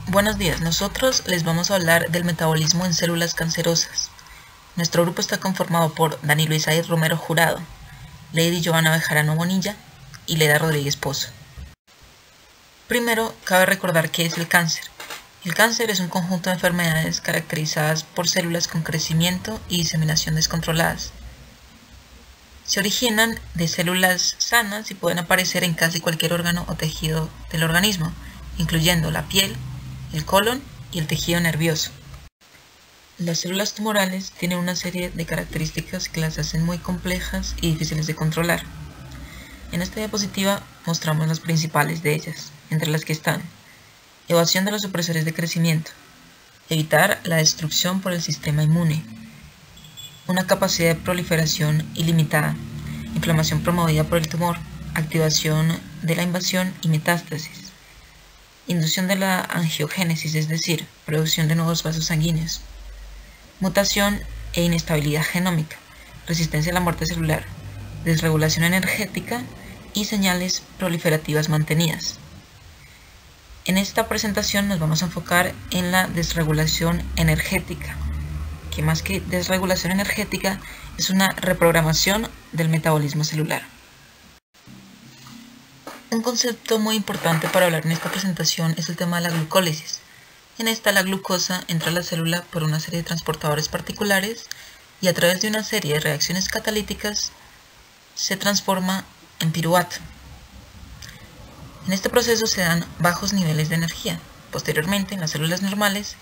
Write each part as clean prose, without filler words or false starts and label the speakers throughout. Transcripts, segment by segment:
Speaker 1: Buenos días, nosotros les vamos a hablar del metabolismo en células cancerosas. Nuestro grupo está conformado por Danilo Isaías Romero Jurado, Lady Giovanna Bejarano Bonilla y Leda Rodríguez Pozo. Primero, cabe recordar qué es el cáncer. El cáncer es un conjunto de enfermedades caracterizadas por células con crecimiento y diseminación descontroladas. Se originan de células sanas y pueden aparecer en casi cualquier órgano o tejido del organismo, incluyendo la piel, el colon y el tejido nervioso. Las células tumorales tienen una serie de características que las hacen muy complejas y difíciles de controlar. En esta diapositiva mostramos las principales de ellas, entre las que están: evasión de los supresores de crecimiento, evitar la destrucción por el sistema inmune, una capacidad de proliferación ilimitada, inflamación promovida por el tumor, activación de la invasión y metástasis, inducción de la angiogénesis, es decir, producción de nuevos vasos sanguíneos, mutación e inestabilidad genómica, resistencia a la muerte celular, desregulación energética y señales proliferativas mantenidas. En esta presentación nos vamos a enfocar en la desregulación energética, que más que desregulación energética es una reprogramación del metabolismo celular. Un concepto muy importante para hablar en esta presentación es el tema de la glucólisis. En esta, la glucosa entra a la célula por una serie de transportadores particulares y a través de una serie de reacciones catalíticas se transforma en piruvato. En este proceso se dan bajos niveles de energía. Posteriormente, en las células normales,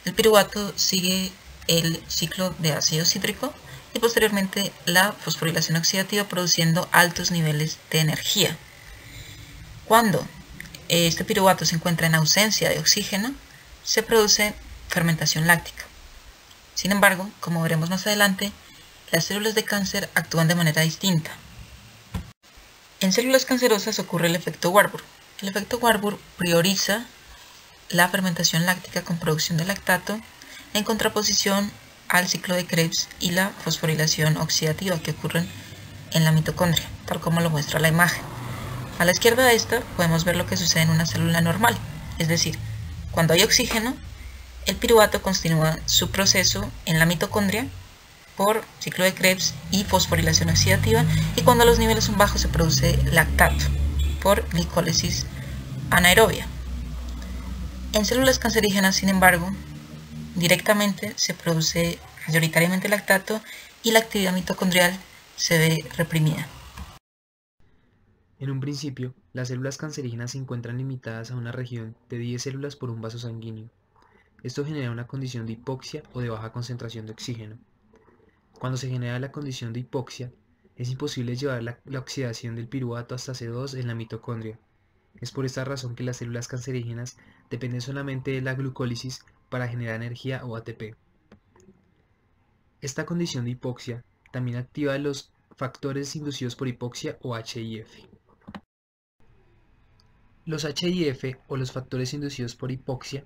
Speaker 1: el piruvato sigue el ciclo de ácido cítrico y posteriormente la fosforilación oxidativa, produciendo altos niveles de energía. Cuando este piruvato se encuentra en ausencia de oxígeno, se produce fermentación láctica. Sin embargo, como veremos más adelante, las células de cáncer actúan de manera distinta. En células cancerosas ocurre el efecto Warburg. El efecto Warburg prioriza la fermentación láctica con producción de lactato en contraposición al ciclo de Krebs y la fosforilación oxidativa que ocurren en la mitocondria, tal como lo muestra la imagen. A la izquierda de esta podemos ver lo que sucede en una célula normal, es decir, cuando hay oxígeno, el piruvato continúa su proceso en la mitocondria por ciclo de Krebs y fosforilación oxidativa, y cuando los niveles son bajos se produce lactato por glicólisis anaerobia. En células cancerígenas, sin embargo, directamente se produce mayoritariamente lactato y la actividad mitocondrial se ve reprimida.
Speaker 2: En un principio, las células cancerígenas se encuentran limitadas a una región de 10 células por un vaso sanguíneo. Esto genera una condición de hipoxia o de baja concentración de oxígeno. Cuando se genera la condición de hipoxia, es imposible llevar la oxidación del piruvato hasta C2 en la mitocondria. Es por esta razón que las células cancerígenas dependen solamente de la glucólisis para generar energía o ATP. Esta condición de hipoxia también activa los factores inducidos por hipoxia o HIF. Los HIF o los factores inducidos por hipoxia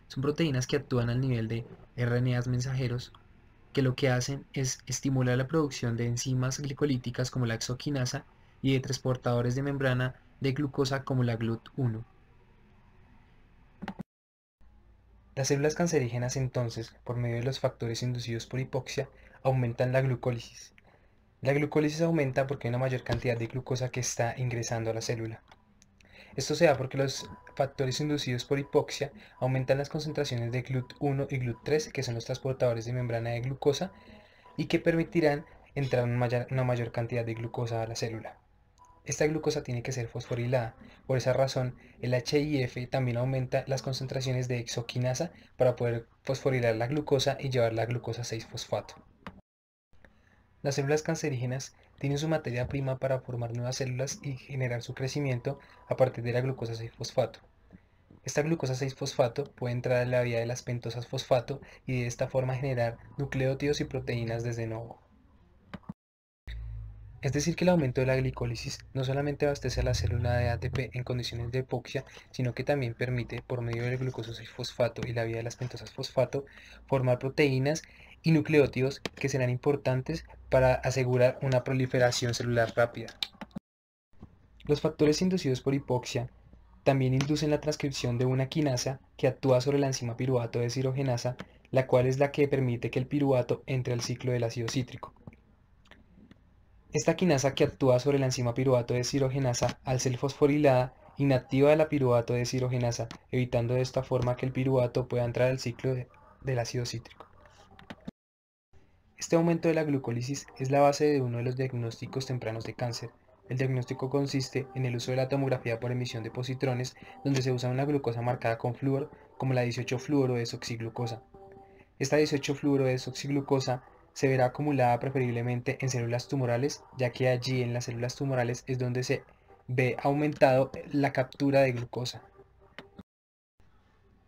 Speaker 2: son proteínas que actúan al nivel de RNAs mensajeros, que lo que hacen es estimular la producción de enzimas glicolíticas como la exoquinasa y de transportadores de membrana de glucosa como la GLUT1. Las células cancerígenas entonces, por medio de los factores inducidos por hipoxia, aumentan la glucólisis. La glucólisis aumenta porque hay una mayor cantidad de glucosa que está ingresando a la célula. Esto se da porque los factores inducidos por hipoxia aumentan las concentraciones de GLUT1 y GLUT3, que son los transportadores de membrana de glucosa, y que permitirán entrar una mayor cantidad de glucosa a la célula. Esta glucosa tiene que ser fosforilada. Por esa razón, el HIF también aumenta las concentraciones de exoquinasa para poder fosforilar la glucosa y llevar la glucosa 6-fosfato. Las células cancerígenas tienen su materia prima para formar nuevas células y generar su crecimiento a partir de la glucosa 6-fosfato. Esta glucosa 6-fosfato puede entrar en la vía de las pentosas fosfato y de esta forma generar nucleótidos y proteínas desde nuevo. Es decir, que el aumento de la glicólisis no solamente abastece a la célula de ATP en condiciones de hipoxia, sino que también permite, por medio del glucosa 6-fosfato y la vía de las pentosas fosfato, formar proteínas y nucleótidos que serán importantes para asegurar una proliferación celular rápida. Los factores inducidos por hipoxia También inducen la transcripción de una quinasa que actúa sobre la enzima piruvato deshidrogenasa, la cual es la que permite que el piruvato entre al ciclo del ácido cítrico. Esta quinasa que actúa sobre la enzima piruvato deshidrogenasa, al ser fosforilada, inactiva la piruvato deshidrogenasa, evitando de esta forma que el piruvato pueda entrar al ciclo del ácido cítrico. Este aumento de la glucólisis es la base de uno de los diagnósticos tempranos de cáncer. El diagnóstico consiste en el uso de la tomografía por emisión de positrones, donde se usa una glucosa marcada con flúor, como la 18-fluorodesoxiglucosa. Esta 18-fluorodesoxiglucosa se verá acumulada preferiblemente en células tumorales, ya que allí en las células tumorales es donde se ve aumentado la captura de glucosa.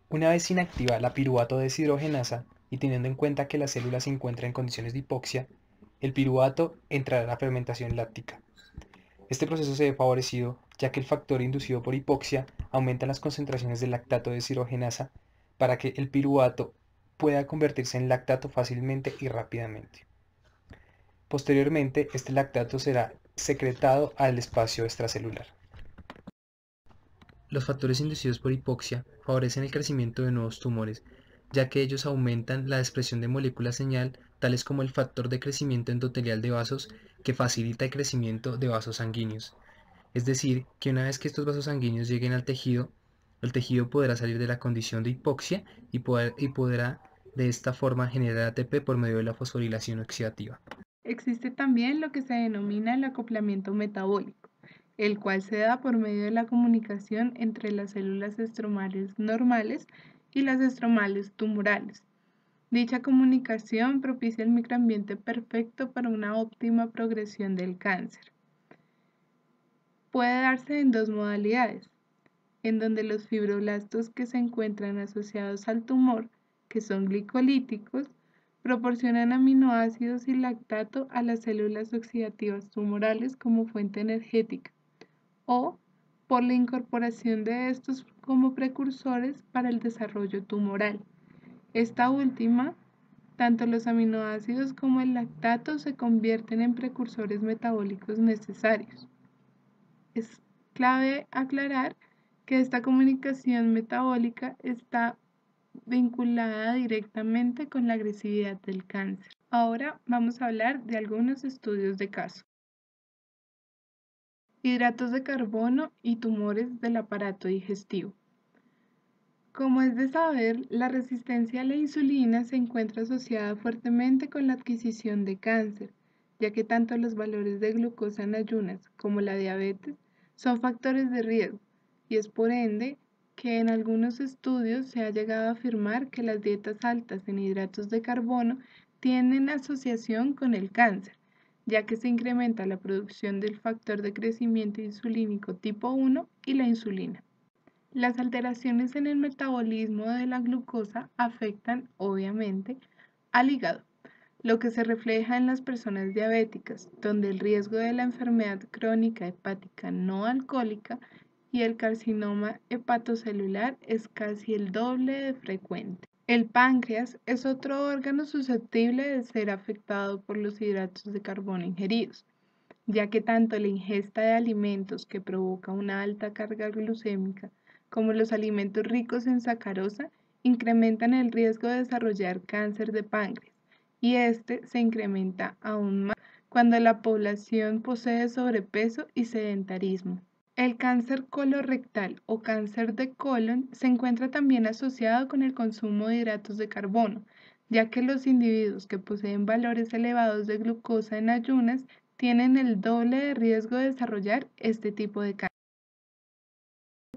Speaker 2: Una vez inactiva la piruvato deshidrogenasa y teniendo en cuenta que la célula se encuentra en condiciones de hipoxia, el piruvato entrará a la fermentación láctica. Este proceso se ve favorecido ya que el factor inducido por hipoxia aumenta las concentraciones de lactato deshidrogenasa para que el piruvato pueda convertirse en lactato fácilmente y rápidamente. Posteriormente, este lactato será secretado al espacio extracelular. Los factores inducidos por hipoxia favorecen el crecimiento de nuevos tumores, ya que ellos aumentan la expresión de moléculas señal, tales como el factor de crecimiento endotelial de vasos, que facilita el crecimiento de vasos sanguíneos. Es decir, que una vez que estos vasos sanguíneos lleguen al tejido, el tejido podrá salir de la condición de hipoxia y podrá de esta forma generar ATP por medio de la fosforilación oxidativa.
Speaker 3: Existe también lo que se denomina el acoplamiento metabólico, el cual se da por medio de la comunicación entre las células estromales normales y las estromales tumorales. Dicha comunicación propicia el microambiente perfecto para una óptima progresión del cáncer. Puede darse en dos modalidades, en donde los fibroblastos que se encuentran asociados al tumor, que son glicolíticos, proporcionan aminoácidos y lactato a las células oxidativas tumorales como fuente energética, o por la incorporación de estos como precursores para el desarrollo tumoral. Esta última, tanto los aminoácidos como el lactato se convierten en precursores metabólicos necesarios. Es clave aclarar que esta comunicación metabólica está vinculada directamente con la agresividad del cáncer. Ahora vamos a hablar de algunos estudios de caso. Hidratos de carbono y tumores del aparato digestivo. Como es de saber, la resistencia a la insulina se encuentra asociada fuertemente con la adquisición de cáncer, ya que tanto los valores de glucosa en ayunas como la diabetes son factores de riesgo, y es por ende que en algunos estudios se ha llegado a afirmar que las dietas altas en hidratos de carbono tienen asociación con el cáncer, ya que se incrementa la producción del factor de crecimiento insulínico tipo 1 y la insulina. Las alteraciones en el metabolismo de la glucosa afectan, obviamente, al hígado, lo que se refleja en las personas diabéticas, donde el riesgo de la enfermedad crónica hepática no alcohólica y el carcinoma hepatocelular es casi el doble de frecuente. El páncreas es otro órgano susceptible de ser afectado por los hidratos de carbono ingeridos, ya que tanto la ingesta de alimentos que provoca una alta carga glucémica como los alimentos ricos en sacarosa incrementan el riesgo de desarrollar cáncer de páncreas, y este se incrementa aún más cuando la población posee sobrepeso y sedentarismo. El cáncer colorectal o cáncer de colon se encuentra también asociado con el consumo de hidratos de carbono, ya que los individuos que poseen valores elevados de glucosa en ayunas tienen el doble de riesgo de desarrollar este tipo de cáncer.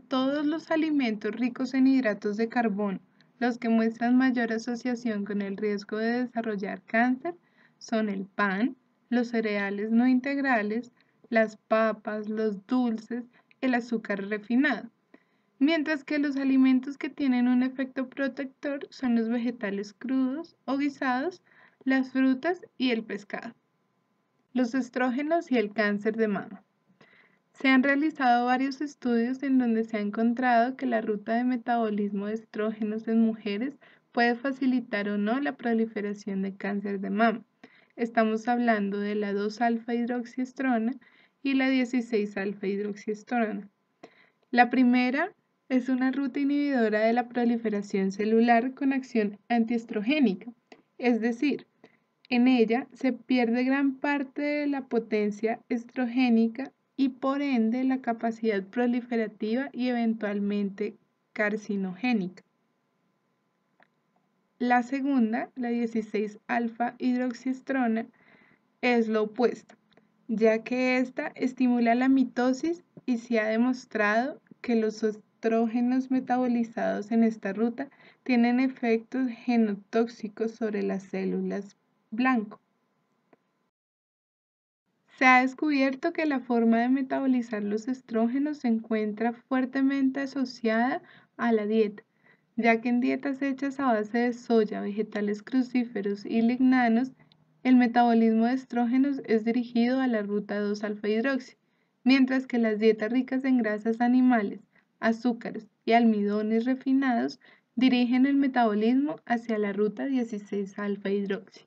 Speaker 3: Todos los alimentos ricos en hidratos de carbono, los que muestran mayor asociación con el riesgo de desarrollar cáncer, son el pan, los cereales no integrales, las papas, los dulces, el azúcar refinado, mientras que los alimentos que tienen un efecto protector son los vegetales crudos o guisados, las frutas y el pescado. Los estrógenos y el cáncer de mama. Se han realizado varios estudios en donde se ha encontrado que la ruta de metabolismo de estrógenos en mujeres puede facilitar o no la proliferación de cáncer de mama. Estamos hablando de la 2-alfa-hidroxiestrona y la 16-alfa-hidroxiestrona. La primera es una ruta inhibidora de la proliferación celular con acción antiestrogénica, es decir, en ella se pierde gran parte de la potencia estrogénica y por ende la capacidad proliferativa y eventualmente carcinogénica. La segunda, la 16-alfa-hidroxiestrona, es lo opuesto, ya que esta estimula la mitosis y se ha demostrado que los estrógenos metabolizados en esta ruta tienen efectos genotóxicos sobre las células blanco. Se ha descubierto que la forma de metabolizar los estrógenos se encuentra fuertemente asociada a la dieta, ya que en dietas hechas a base de soya, vegetales crucíferos y lignanos, el metabolismo de estrógenos es dirigido a la ruta 2-alfa-hidroxi, mientras que las dietas ricas en grasas animales, azúcares y almidones refinados dirigen el metabolismo hacia la ruta 16-alfa-hidroxi.